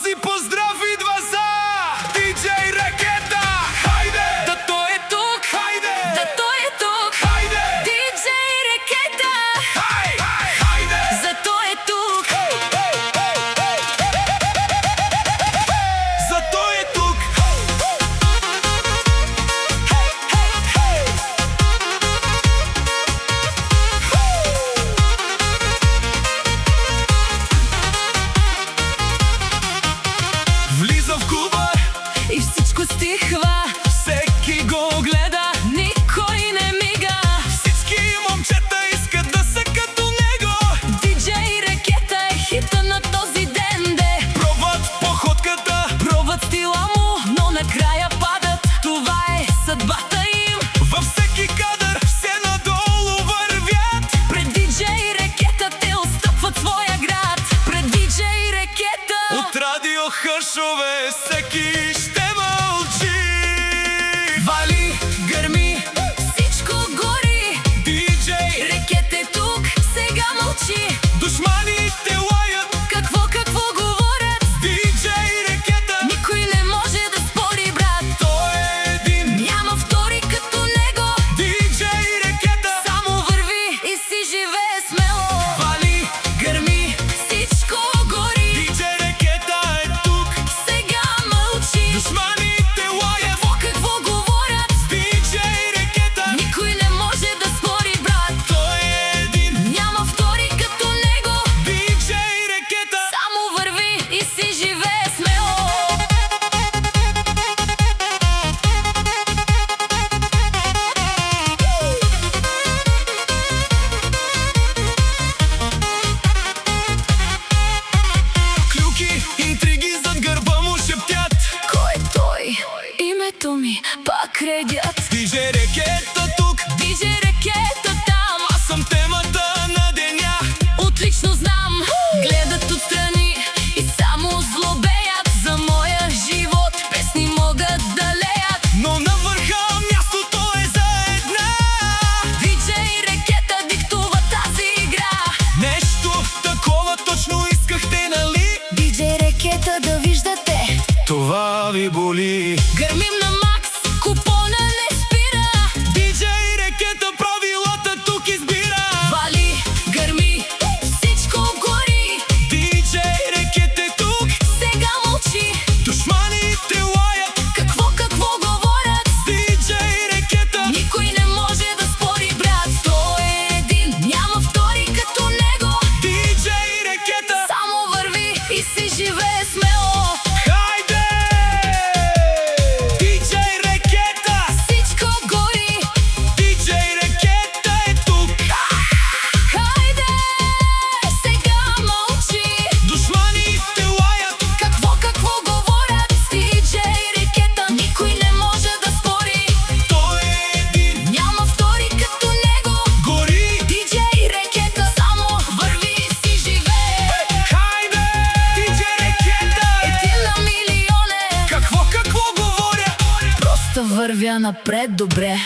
Този поздрав идва за диджей Рекета. Хайде! Да той е тук! Хайде! Да той е тук! Хайде! Диджей Рекета! Хайде! За той е тук! За той е тук! Влиза в клуба И всичко стихва, всеки го гледа. никой не мига. Всички момчета искат да са като него. Диджей Рекета е хита на този ден, де Пробват походката, пробват стила му, но накрая падат. Това е съдбата им. във всеки кадър все надолу вървят. Пред диджей Рекета те отстъпват своя град. Пред диджей Рекета От радио хършове всеки ще мълчи. вали, гърми, всичко гори. Диджей Рекета е тук, сега мълчи. душманите лаят. Какво говорят? Диджей Рекета, Никой не може да спори, брат. той е един. Няма втори като него. Диджей Рекета, Само върви и си живее смело. Вали, гърми, всичко гори. Диджей Рекета е тук. Сега мълчи. Душманите лаят. Какво говорят? Диджей Рекета, Никой не може да спори, брат. той е един. Няма втори като него. Диджей Рекета, Само върви и си живее смело. клюки, интриги зад гърба му шептят. Кой е той? Името ми пак редят. Диджей Рекета тук, Диджей Рекета там. аз съм темата на деня. Отлично знам, гледат отстрани и само злобеят. За моя живот песни могат да леят. Но на върха мястото е за една. Диджей Рекета диктува тази игра. Нещо такова точно искахте, нали? Диджей Рекета да виждате. Това ви боли. Гърмим на макс, купона не спира. Диджей Рекета правилата тук избира. Вали, гърми, всичко гори. Диджей Рекета е тук. Сега мълчи. Душманите лаят. Какво говорят? Диджей Рекета, Никой не може да спори, брат. Той е един, няма втори като него. Диджей Рекета, Само върви и си живее смело. хайде! Диджей Рекета, Всичко гори. Диджей Рекета е тук. Хайде, сега мълчи. Душманите лаят. Какво говорят? Диджей Рекета, никой не може да спори. Той е един. Няма втори като него. Гори. Диджей Рекета, само върви и си живее. Хайде! Диджей Рекета, Един на милионе. какво говоря? Просто вървя напред добре.